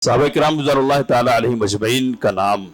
صحابہ کرام رضوان اللہ تعالیٰ علیہم اجمعین کا نام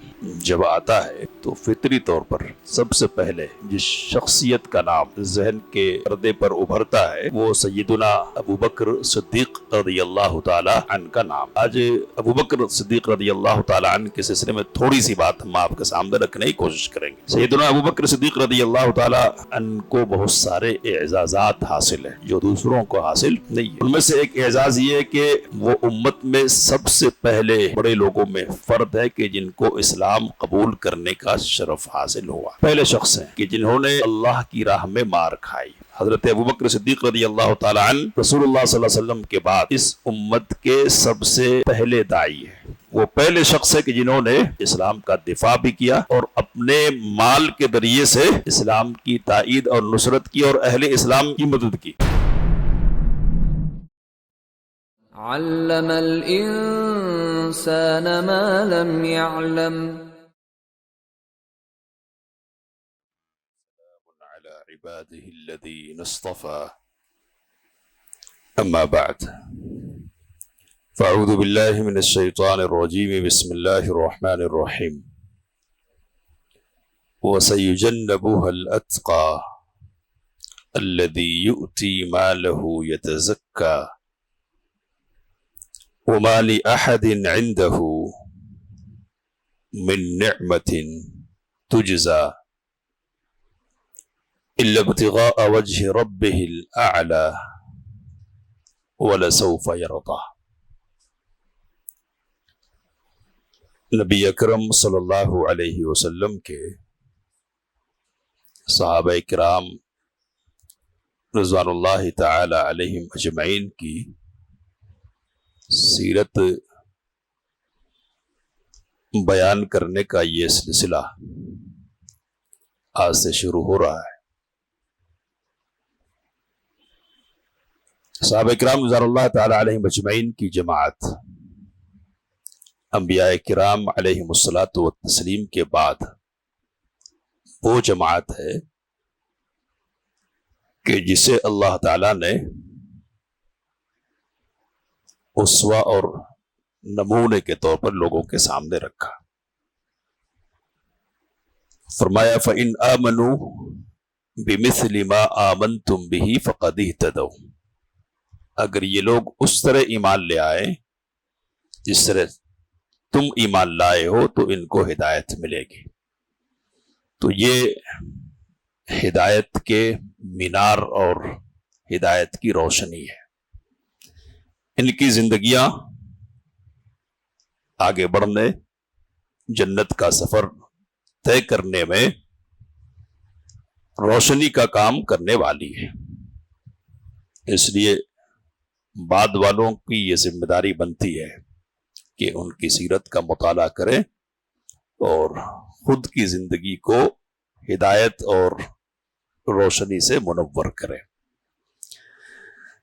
جب آتا ہے تو فطری طور پر سب سے پہلے جس شخصیت کا نام ذہن کے پردے پر ابھرتا ہے وہ سیدنا ابو بکر صدیق رضی اللہ تعالیٰ عنہ کا نام۔ آج ابو بکر صدیق رضی اللہ تعالیٰ عنہ کے سلسلے میں تھوڑی سی بات ہم آپ کے سامنے رکھنے کی کوشش کریں گے۔ سیدنا ابو بکر صدیق رضی اللہ تعالیٰ عنہ کو بہت سارے اعزازات حاصل ہیں جو دوسروں کو حاصل نہیں ہے۔ ان میں سے ایک اعزاز یہ ہے کہ وہ امت میں سب سے پہلے بڑے لوگوں میں فرد ہے کہ جن کو اسلام قبول کرنے کا شرف حاصل ہوا۔ پہلے شخص ہیں کہ جنہوں نے اللہ کی راہ میں مار کھائی۔ حضرت ابو بکر صدیق رضی اللہ تعالیٰ عنہ رسول اللہ صلی اللہ علیہ وسلم کے بعد اس امت کے سب سے پہلے داعی ہیں۔ وہ پہلے شخص ہے کہ جنہوں نے اسلام کا دفاع بھی کیا اور اپنے مال کے ذریعے سے اسلام کی تائید اور نصرت کی اور اہل اسلام کی مدد کی۔ علم الإنسان ما لم يعلم على عباده الذين اصطفى أما بعد فأعوذ بالله من الشيطان الرجيم بسم الله الرحمن الرحيم وسيجنبها الأتقى الذي يؤتي ماله يتزكى وما لأحد عنده من نعمة تجزى إلا ابتغاء وجه ربه الأعلى ولسوف يرضى۔ نبی اکرم صلی اللہ علیہ وسلم کے صحابہ کرام رضوان اللہ تعالی علیہم اجمعین کی سیرت بیان کرنے کا یہ سلسلہ آج سے شروع ہو رہا ہے۔ صحابہ کرام رضوان اللہ تعالی علیہم اجمعین کی جماعت انبیاء کرام علیہم الصلاۃ والتسلیم کے بعد وہ جماعت ہے کہ جسے اللہ تعالی نے اسوہ اور نمونے کے طور پر لوگوں کے سامنے رکھا۔ فرمایا فَإِنْ آمَنُوا بِمِثْلِ مَا آمَنْتُمْ بِهِ فَقَدْ اهْتَدَوْا، اگر یہ لوگ اس طرح ایمان لے آئے جس طرح تم ایمان لائے ہو تو ان کو ہدایت ملے گی۔ تو یہ ہدایت کے مینار اور ہدایت کی روشنی ہے۔ ان کی زندگیاں آگے بڑھنے، جنت کا سفر طے کرنے میں روشنی کا کام کرنے والی ہے۔ اس لیے بعد والوں کی یہ ذمہ داری بنتی ہے کہ ان کی سیرت کا مطالعہ کریں اور خود کی زندگی کو ہدایت اور روشنی سے منور کریں۔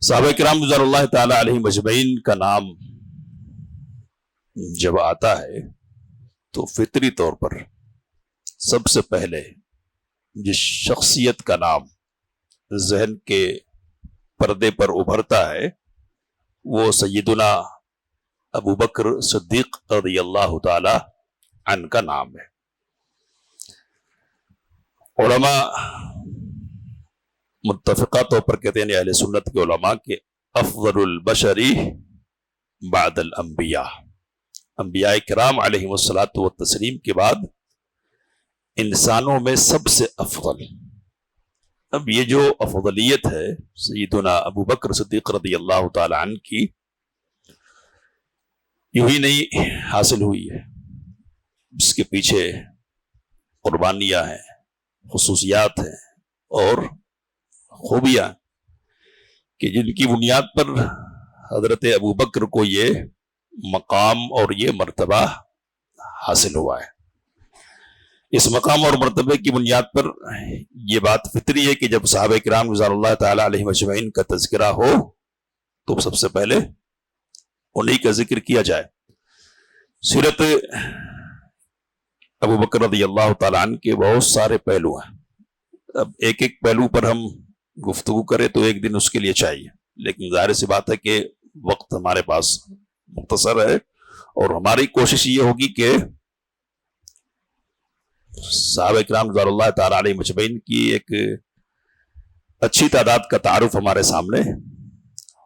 صحابہ کرام رضوان اللہ تعالیٰ علیہم اجمعین کا نام جب آتا ہے تو فطری طور پر سب سے پہلے جس شخصیت کا نام ذہن کے پردے پر ابھرتا ہے وہ سیدنا ابو بکر صدیق رضی اللہ تعالیٰ عنہ کا نام ہے۔ علماء متفقہ طور پر کہتے ہیں اہل سنت کے علماء کہ افضل البشر بعد الانبیاء، انبیاء کرام علیہم الصلاۃ والتسلیم کے بعد انسانوں میں سب سے افضل۔ اب یہ جو افضلیت ہے سیدنا ابو بکر صدیق رضی اللہ تعالی عنہ کی یوں ہی نہیں حاصل ہوئی ہے، اس کے پیچھے قربانیاں ہیں، خصوصیات ہیں اور خوبیاں کہ جن کی بنیاد پر حضرت ابو بکر کو یہ مقام اور یہ مرتبہ حاصل ہوا ہے۔ اس مقام اور مرتبے کی بنیاد پر یہ بات فطری ہے کہ جب صحابہ کرام رضوان اللہ تعالی علیہم اجمعین کا تذکرہ ہو تو سب سے پہلے انہی کا ذکر کیا جائے۔ سیرت ابو بکر رضی اللہ تعالی عنہ کے بہت سارے پہلو ہیں، اب ایک ایک پہلو پر ہم گفتگو کریں تو ایک دن اس کے لیے چاہیے، لیکن ظاہر سی بات ہے کہ وقت ہمارے پاس مختصر ہے اور ہماری کوشش یہ ہوگی کہ صحابہ کرام رضوان اللہ تعالی علیہ مجمعین کی ایک اچھی تعداد کا تعارف ہمارے سامنے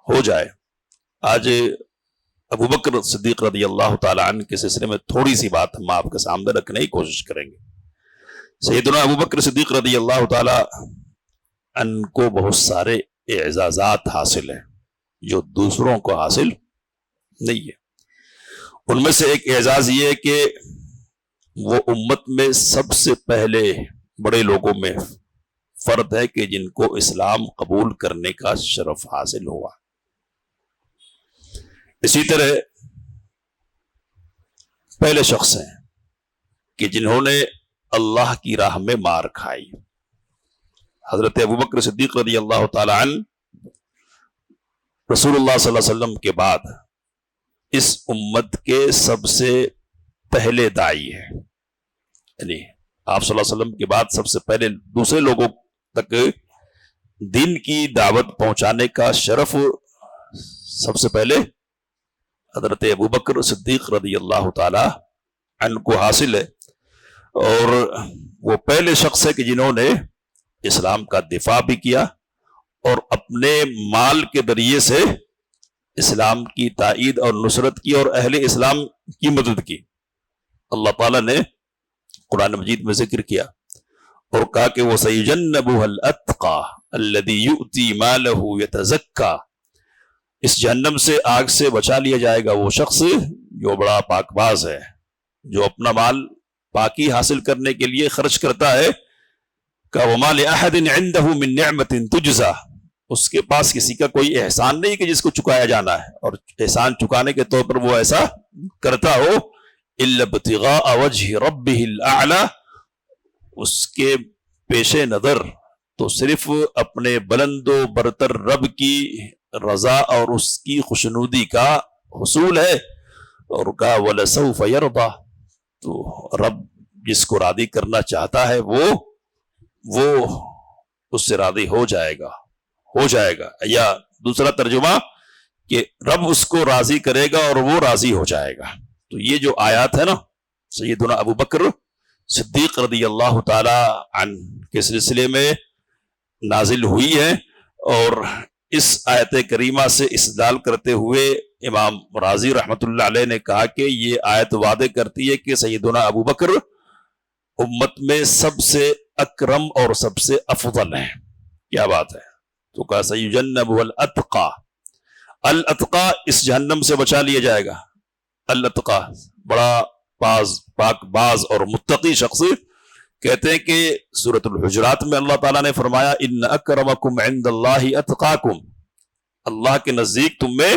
ہو جائے۔ آج ابو بکر صدیق رضی اللہ تعالی عنہ کے سلسلے میں تھوڑی سی بات ہم آپ کے سامنے رکھنے کی کوشش کریں گے۔ سیدنا ابو بکر صدیق رضی اللہ تعالی عنہ کو بہت سارے اعزازات حاصل ہیں جو دوسروں کو حاصل نہیں ہے۔ ان میں سے ایک اعزاز یہ ہے کہ وہ امت میں سب سے پہلے بڑے لوگوں میں فرد ہے کہ جن کو اسلام قبول کرنے کا شرف حاصل ہوا۔ اسی طرح پہلے شخص ہیں کہ جنہوں نے اللہ کی راہ میں مار کھائی۔ حضرت ابوبکر صدیق رضی اللہ تعالی عنہ رسول اللہ صلی اللہ علیہ وسلم کے بعد اس امت کے سب سے پہلے داعی ہے، یعنی آپ صلی اللہ علیہ وسلم کے بعد سب سے پہلے دوسرے لوگوں تک دین کی دعوت پہنچانے کا شرف سب سے پہلے حضرت ابوبکر صدیق رضی اللہ تعالی عنہ کو حاصل ہے، اور وہ پہلے شخص ہے کہ جنہوں نے اسلام کا دفاع بھی کیا اور اپنے مال کے ذریعے سے اسلام کی تائید اور نصرت کی اور اہل اسلام کی مدد کی۔ اللہ تعالیٰ نے قرآن مجید میں ذکر کیا اور کہا کہ وہ سَيُجَنَّبُهَا الْأَتْقَى الَّذِي يُؤْتِي مَالَهُ يَتَزَكَّى، اس جہنم سے، آگ سے بچا لیا جائے گا وہ شخص جو بڑا پاک باز ہے، جو اپنا مال پاکی حاصل کرنے کے لیے خرچ کرتا ہے۔ کہ وَمَا لِأَحَدٍ عِنْدَهُ مِن نِعْمَةٍ تُجْزَى، اس کے پاس کسی کا کوئی احسان نہیں کہ جس کو چکایا جانا ہے، اور احسان چکانے کے طور پر وہ ایسا کرتا ہو إِلَّا ابْتِغَاءَ وَجْهِ رَبِّهِ الْأَعْلَى، اس کے پیش نظر تو صرف اپنے بلند و برتر رب کی رضا اور اس کی خوشنودی کا حصول ہے، اور کہا وَلَسَوْفَ يَرْضَى، تو رب جس کو راضی کرنا چاہتا ہے وہ اس سے راضی ہو جائے گا، یا دوسرا ترجمہ کہ رب اس کو راضی کرے گا اور وہ راضی ہو جائے گا۔ تو یہ جو آیات ہے نا سیدنا ابو بکر صدیق رضی اللہ تعالی عنہ کے سلسلے میں نازل ہوئی ہے، اور اس آیت کریمہ سے استدلال کرتے ہوئے امام رازی رحمت اللہ علیہ نے کہا کہ یہ آیت وعدے کرتی ہے کہ سیدنا ابو بکر امت میں سب سے اکرم اور سب سے افضل ہیں۔ کیا بات ہے! تو کہا سَيُجَنَّبُهَا الْأَتْقَى، الاتقا اس جہنم سے بچا لیا جائے گا۔ الاتقا بڑا پاک باز اور متقی شخص۔ کہتے ہیں کہ سورۃ الحجرات میں اللہ تعالیٰ نے فرمایا ان اکرمکم عند اللہ اتقاکم، اللہ کے نزدیک تم میں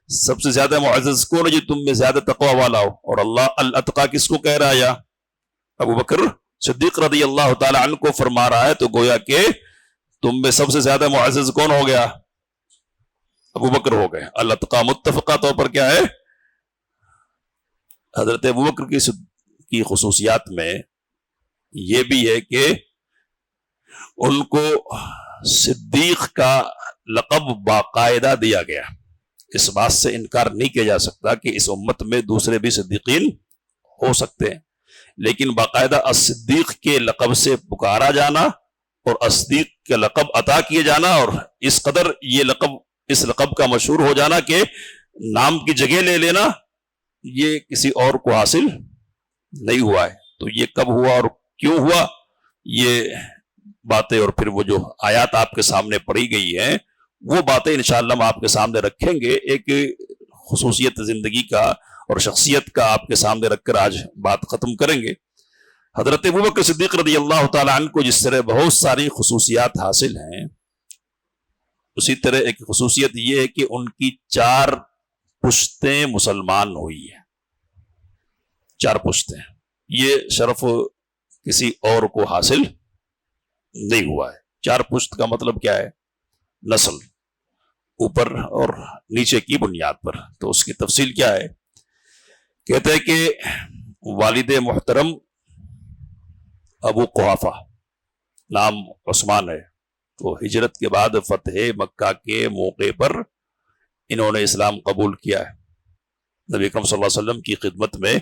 سب سے زیادہ معزز کون ہے جو تم میں زیادہ تقوی والا ہو، اور اللہ الاتقا کس کو کہہ رہا ہے؟ ابو بکر صدیق رضی اللہ تعالی عنہ کو فرما رہا ہے، تو گویا کہ تم میں سب سے زیادہ معزز کون ہو گیا؟ ابو بکر ہو گئے۔ الاتقا متفقہ طور پر کیا ہے؟ حضرت ابو بکر کی خصوصیات میں یہ بھی ہے کہ ان کو صدیق کا لقب باقاعدہ دیا گیا۔ اس بات سے انکار نہیں کیا جا سکتا کہ اس امت میں دوسرے بھی صدیقین ہو سکتے ہیں، لیکن باقاعدہ الصدیق کے لقب سے پکارا جانا اور الصدیق کے لقب عطا کیے جانا، اور اس قدر یہ اس لقب کا مشہور ہو جانا کہ نام کی جگہ لے لینا، یہ کسی اور کو حاصل نہیں ہوا ہے۔ تو یہ کب ہوا اور کیوں ہوا، یہ باتیں اور پھر وہ جو آیات آپ کے سامنے پڑھی گئی ہیں وہ باتیں انشاءاللہ ہم آپ کے سامنے رکھیں گے۔ ایک خصوصیت زندگی کا اور شخصیت کا آپ کے سامنے رکھ کر آج بات ختم کریں گے۔ حضرت ابوبکر صدیق رضی اللہ تعالیٰ عنہ کو جس طرح بہت ساری خصوصیات حاصل ہیں، اسی طرح ایک خصوصیت یہ ہے کہ ان کی 4 پشتیں مسلمان ہوئی ہیں۔ 4 پشتیں، یہ شرف کسی اور کو حاصل نہیں ہوا ہے۔ 4 پشت کا مطلب کیا ہے؟ نسل، اوپر اور نیچے کی بنیاد پر۔ تو اس کی تفصیل کیا ہے؟ کہتے ہیں کہ والد محترم ابو قحافہ، نام عثمان ہے، تو ہجرت کے بعد فتح مکہ کے موقع پر انہوں نے اسلام قبول کیا ہے۔ نبی اکرم صلی اللہ علیہ وسلم کی خدمت میں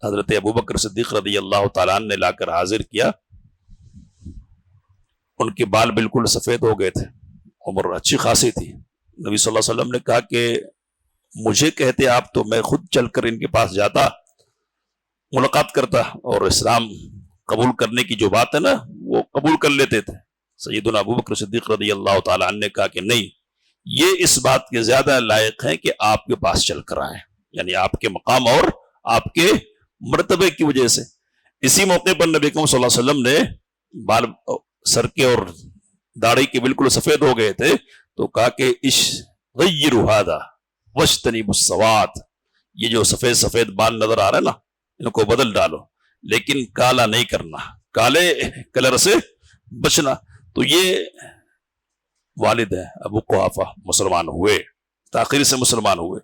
حضرت ابوبکر صدیق رضی اللہ تعالیٰ عنہ نے لا کر حاضر کیا. ان کے بال بالکل سفید ہو گئے تھے، عمر اچھی خاصی تھی. نبی صلی اللہ علیہ وسلم نے کہا کہ مجھے کہتے آپ تو میں خود چل کر ان کے پاس جاتا، ملاقات کرتا، اور اسلام قبول کرنے کی جو بات ہے نا وہ قبول کر لیتے تھے. سیدنا ابوبکر صدیق رضی اللہ تعالیٰ عنہ نے کہا کہ نہیں، یہ اس بات کے زیادہ لائق ہیں کہ آپ کے پاس چل کر آئیں، یعنی آپ کے مقام اور آپ کے مرتبے کی وجہ سے. اسی موقع پر نبی اکرم صلی اللہ علیہ وسلم نے بال سر کے اور داڑھی کے بالکل سفید ہو گئے تھے تو کہا کہ غیروا ھذا واجتنبوا السواد، یہ جو سفید سفید بال نظر آ رہا ہے نا ان کو بدل ڈالو، لیکن کالا نہیں کرنا، کالے کلر سے بچنا. تو یہ والد ہے ابو قحافہ، مسلمان ہوئے، تاخیر سے مسلمان ہوئے.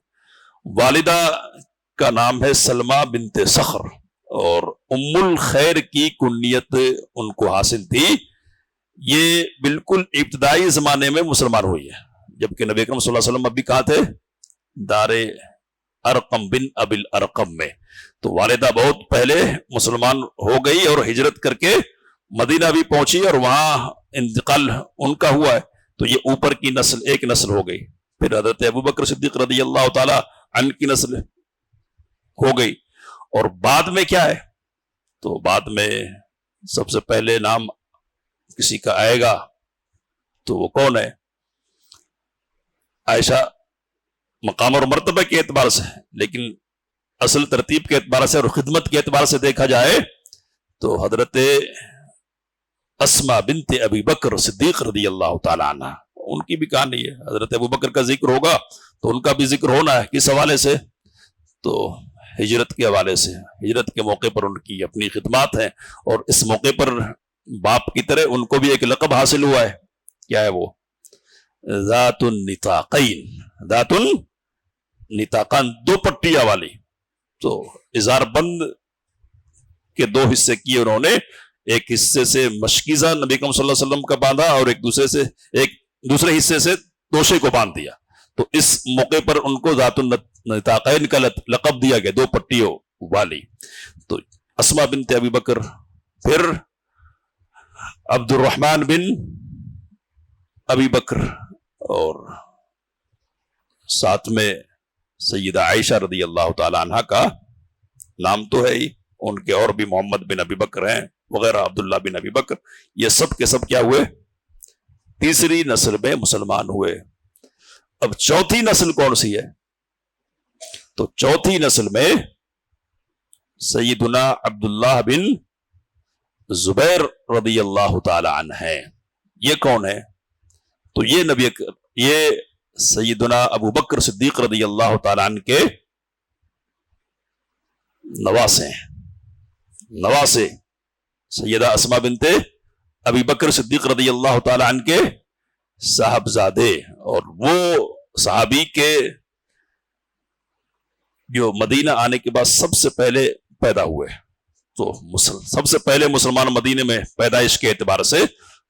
والدہ کا نام ہے سلمہ بنت صخر، اور ام الخیر کی کنیت ان کو حاصل تھی. یہ بالکل ابتدائی زمانے میں مسلمان ہوئی ہے، جبکہ نبی اکرم صلی اللہ علیہ وسلم ابھی کہاں تھے؟ دار ارقم بن ابی الارقم میں. تو والدہ بہت پہلے مسلمان ہو گئی اور ہجرت کر کے مدینہ بھی پہنچی اور وہاں انتقال ان کا ہوا ہے. تو یہ اوپر کی نسل ایک نسل ہو گئی، پھر حضرت ابوبکر صدیق رضی اللہ تعالی عنہ کی نسل ہو گئی. اور بعد میں کیا ہے؟ تو بعد میں سب سے پہلے نام کسی کا آئے گا تو وہ کون ہے؟ عائشہ مقام اور مرتبہ کے اعتبار سے، لیکن اصل ترتیب کے اعتبار سے اور خدمت کے اعتبار سے دیکھا جائے تو حضرت اسماء بنت ابی بکر صدیق رضی اللہ تعالی عنہ، ان کی بھی کہانی ہے. حضرت ابو بکر کا ذکر ہوگا تو ان کا بھی ذکر ہونا ہے. کس حوالے سے؟ تو ہجرت کے حوالے سے. ہجرت کے موقع پر ان کی اپنی خدمات ہیں، اور اس موقع پر باپ کی طرح ان کو بھی ایک لقب حاصل ہوا ہے. کیا ہے وہ؟ ذات النطاقین، ذات النطاقان، دو پٹیاں والی. تو اظہار بند کے دو حصے کیے انہوں نے، ایک حصے سے مشکیزہ نبی اکرم صلی اللہ علیہ وسلم کا باندھا اور ایک دوسرے حصے سے توشے کو باندھ دیا. تو اس موقع پر ان کو ذات النطاقین کا لقب دیا گیا، دو پٹیوں والی. تو اسماء بنت ابی بکر، پھر عبد الرحمن بن ابی بکر، اور ساتھ میں سیدہ عائشہ رضی اللہ تعالی عنہ کا نام تو ہے ہی، ان کے اور بھی محمد بن ابی بکر ہیں وغیرہ، عبداللہ بن ابی بکر. یہ سب کے سب کیا ہوئے؟ تیسری نسل میں مسلمان ہوئے. اب چوتھی نسل کون سی ہے؟ تو چوتھی نسل میں سیدنا عبداللہ بن زبیر رضی اللہ تعالی عنہ ہے. یہ کون ہے؟ تو یہ سیدنا ابو بکر صدیق رضی اللہ تعالی عنہ کے نواسے ہیں. نواسے سیدہ اسماء بنت ابی بکر صدیق رضی اللہ تعالی عنہ کے صاحبزادے، اور وہ صحابی کے جو مدینہ آنے کے بعد سب سے پہلے پیدا ہوئے. تو سب سے پہلے مسلمان مدینے میں پیدائش کے اعتبار سے،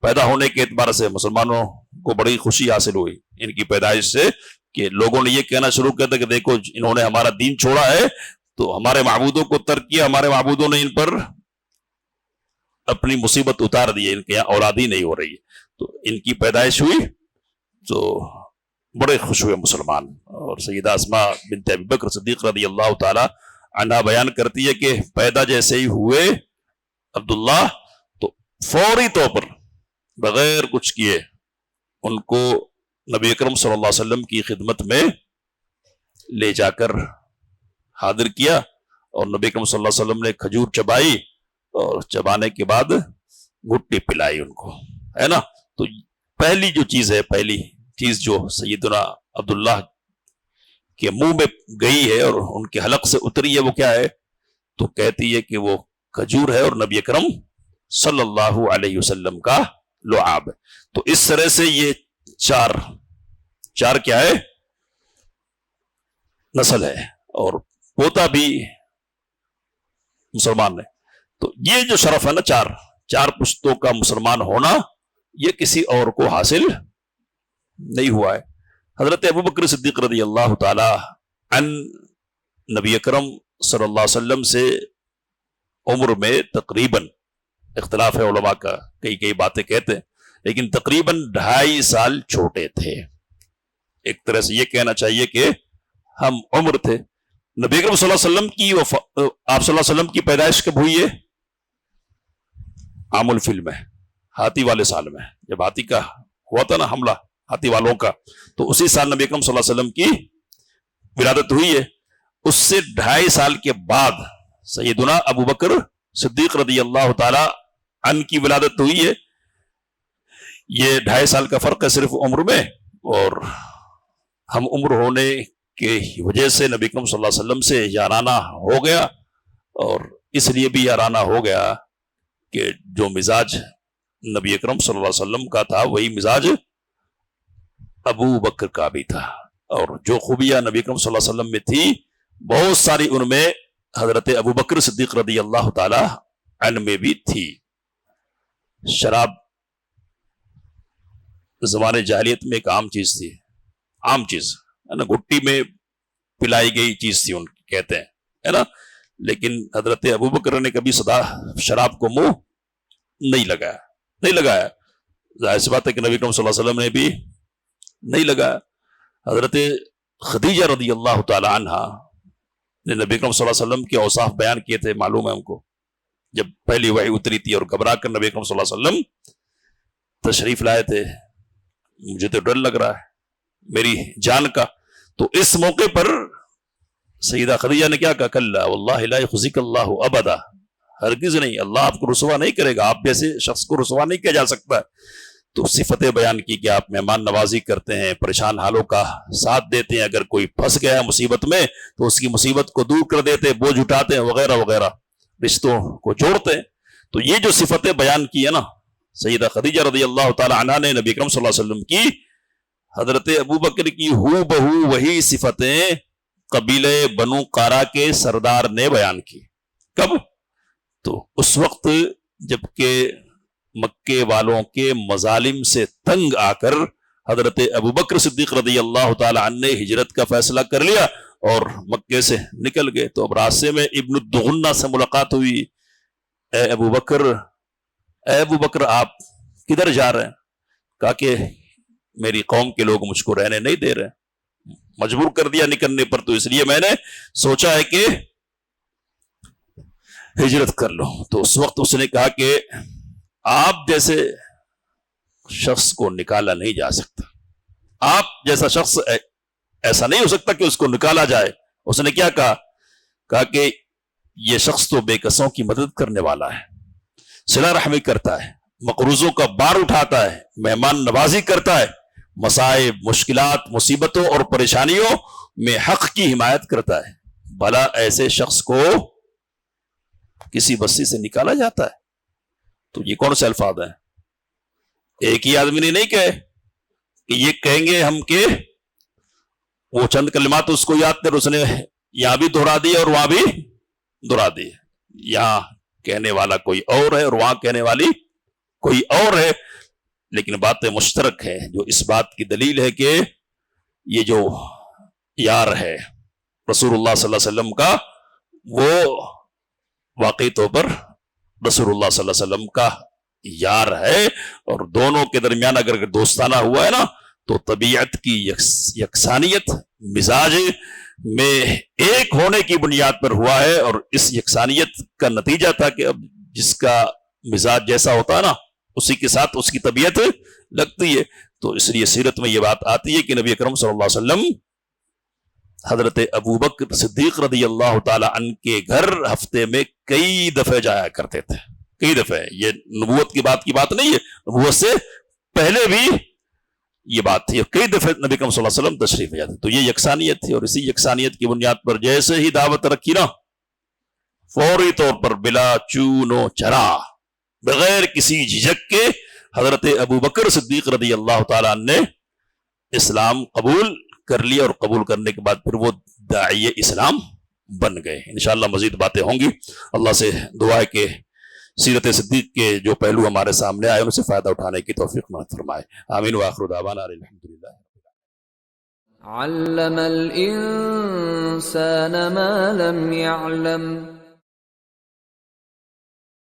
پیدا ہونے کے اعتبار سے مسلمانوں کو بڑی خوشی حاصل ہوئی ان کی پیدائش سے، کہ لوگوں نے یہ کہنا شروع کیا تھا کہ دیکھو انہوں نے ہمارا دین چھوڑا ہے تو ہمارے معبودوں کو ترک کیا، ہمارے معبودوں نے ان پر اپنی مصیبت اتار دی ہے، ان کے یہاں اولاد ہی نہیں ہو رہی ہے. تو ان کی پیدائش ہوئی تو بڑے خوش ہوئے مسلمان. اور سیدہ اسماء بنت ابی بکر صدیق رضی اللہ تعالی عنہا بیان کرتی ہے کہ پیدا جیسے ہی ہوئے عبداللہ تو فوری طور پر بغیر کچھ کیے ان کو نبی اکرم صلی اللہ علیہ وسلم کی خدمت میں لے جا کر حاضر کیا، اور نبی اکرم صلی اللہ علیہ وسلم نے کھجور چبائی اور چبانے کے بعد گھٹی پلائی ان کو، ہے نا. تو پہلی جو چیز ہے، پہلی چیز جو سیدنا عبداللہ کے منہ میں گئی ہے اور ان کے حلق سے اتری ہے وہ کیا ہے؟ تو کہتی ہے کہ وہ کھجور ہے اور نبی اکرم صلی اللہ علیہ وسلم کا لعاب. تو اس طرح سے یہ چار کیا ہے؟ نسل ہے، اور پوتا بھی مسلمان ہے. تو یہ جو شرف ہے نا چار پشتوں کا مسلمان ہونا، یہ کسی اور کو حاصل نہیں ہوا ہے. حضرت ابوبکر صدیق رضی اللہ تعالی ان نبی اکرم صلی اللہ علیہ وسلم سے عمر میں تقریباً، اختلاف ہے علماء کا، کئی باتیں کہتے ہیں، لیکن تقریباً 2.5 سال چھوٹے تھے. ایک طرح سے یہ کہنا چاہیے کہ ہم عمر تھے. نبی اکرم صلی اللہ علیہ وسلم کی آپ صلی اللہ علیہ وسلم کی پیدائش کب ہوئی ہے؟ عام الفیل میں، ہاتھی والے سال میں، جب ہاتھی کا ہوا تھا نا حملہ ہاتھی والوں کا، تو اسی سال نبی اکرم صلی اللہ علیہ وسلم کی ولادت ہوئی ہے. اس سے 2.5 سال کے بعد سیدنا ابو بکر صدیق رضی اللہ تعالی عنہ کی ولادت ہوئی ہے. یہ 2.5 سال کا فرق ہے صرف عمر میں، اور ہم عمر ہونے کی وجہ سے نبی اکرم صلی اللہ علیہ وسلم سے یارانہ ہو گیا، اور اس لیے بھی یارانہ ہو گیا کہ جو مزاج نبی اکرم صلی اللہ علیہ وسلم کا تھا وہی مزاج ابو بکر کا بھی تھا، اور جو خوبیاں نبی اکرم صلی اللہ علیہ وسلم میں تھی بہت ساری ان میں حضرت ابو بکر صدیق رضی اللہ تعالی عنہ میں بھی تھی. شراب زمانے جاہلیت میں ایک عام چیز تھی، عام چیز ہے نا، گھٹی میں پلائی گئی چیز تھی ان کہتے ہیں، ہے نا. لیکن حضرت ابو بکر نے کبھی صدا شراب کو منہ نہیں لگایا. ظاہر سی بات ہے کہ نبی اکرم صلی اللہ علیہ وسلم نے بھی نہیں لگایا. حضرت خدیجہ رضی اللہ تعالی عنہا نے نبی اکرم صلی اللہ علیہ وسلم کے اوصاف بیان کیے تھے، معلوم ہے ہم کو، جب پہلی وحی اتری تھی اور گھبرا کر نبی اکرم صلی اللہ علیہ وسلم تشریف لائے تھے، مجھے تو ڈر لگ رہا ہے میری جان کا. تو اس موقع پر سیدہ خدیجہ نے کیا کہا؟ کلا واللہ لا یخزیک اللہ ابدا، ہرگز نہیں، اللہ آپ کو رسوا نہیں کرے گا، آپ جیسے شخص کو رسوا نہیں کیا جا سکتا. تو صفتیں بیان کی کہ آپ مہمان نوازی کرتے ہیں، پریشان حالوں کا ساتھ دیتے ہیں، اگر کوئی پھنس گیا مصیبت میں تو اس کی مصیبت کو دور کر دیتے، بوجھ اٹھاتے ہیں، وغیرہ وغیرہ، رشتوں کو جوڑتے ہیں. تو یہ جو صفتیں بیان کی ہے نا سیدہ خدیجہ رضی اللہ تعالی عنہا نے نبی اکرم صلی اللہ علیہ وسلم کی، حضرت ابو بکر کی ہو بہو وہی صفتیں قبیلے بنو قارا کے سردار نے بیان کی. کب؟ تو اس وقت جبکہ مکے والوں کے مظالم سے تنگ آ کر حضرت ابو بکر صدیق رضی اللہ تعالی عنہ نے ہجرت کا فیصلہ کر لیا اور مکے سے نکل گئے. تو اب راستے میں ابن الدغنہ سے ملاقات ہوئی. اے ابو بکر آپ کدھر جا رہے ہیں؟ کہا کہ میری قوم کے لوگ مجھ کو رہنے نہیں دے رہے، مجبور کر دیا نکلنے پر، تو اس لیے میں نے سوچا ہے کہ ہجرت کر لو. تو اس وقت اس نے کہا کہ آپ جیسے شخص کو نکالا نہیں جا سکتا، آپ جیسا شخص ایسا نہیں ہو سکتا کہ اس کو نکالا جائے. اس نے کیا کہا کہ یہ شخص تو بے کسوں کی مدد کرنے والا ہے، صلہ رحمی کرتا ہے، مقروضوں کا بار اٹھاتا ہے، مہمان نوازی کرتا ہے، مسائب، مشکلات، مصیبتوں اور پریشانیوں میں حق کی حمایت کرتا ہے. بھلا ایسے شخص کو کسی بستی سے نکالا جاتا ہے؟ تو یہ کون سے الفاظ ہیں؟ ایک ہی آدمی نے نہیں کہے کہ یہ کہیں گے ہم کہ وہ چند کلمات اس کو یاد کر، اس نے یہاں بھی دہرا دی اور وہاں بھی دہرا دی. یہاں کہنے والا کوئی اور ہے اور وہاں کہنے والی کوئی اور ہے، لیکن باتیں مشترک ہیں، جو اس بات کی دلیل ہے کہ یہ جو یار ہے رسول اللہ صلی اللہ علیہ وسلم کا، وہ واقعی طور پر رسول اللہ صلی اللہ علیہ وسلم کا یار ہے. اور دونوں کے درمیان اگر دوستانہ ہوا ہے نا تو طبیعت کی یکسانیت مزاج میں ایک ہونے کی بنیاد پر ہوا ہے، اور اس یکسانیت کا نتیجہ تھا کہ اب جس کا مزاج جیسا ہوتا ہے نا اسی کے ساتھ اس کی طبیعت لگتی ہے. تو اس لیے سیرت میں یہ بات آتی ہے کہ نبی اکرم صلی اللہ علیہ وسلم حضرت ابو بکر صدیق رضی اللہ تعالی عنہ کے گھر ہفتے میں کئی دفعہ جایا کرتے تھے، کئی دفعہ. یہ نبوت کی بات نہیں ہے، نبوت سے پہلے بھی یہ بات تھی، کئی دفعہ نبی اکرم صلی اللہ علیہ وسلم تشریف لے جاتے. تو یہ یکسانیت تھی، اور اسی یکسانیت کی بنیاد پر جیسے ہی دعوت رکھی نا فوری طور پر بلا چون و چرا، بغیر کسی جھجک کے حضرت ابو بکر صدیق رضی اللہ تعالیٰ نے اسلام قبول کر لیا، اور قبول کرنے کے بعد پھر وہ داعی اسلام بن گئے. انشاءاللہ مزید باتیں ہوں گی. اللہ سے دعا ہے کہ سیرت صدیق کے جو پہلو ہمارے سامنے آئے ان سے فائدہ اٹھانے کی توفیق عطا فرمائے. آمین. وآخر دعوانا الحمدللہ. علم الإنسان ما لم يعلم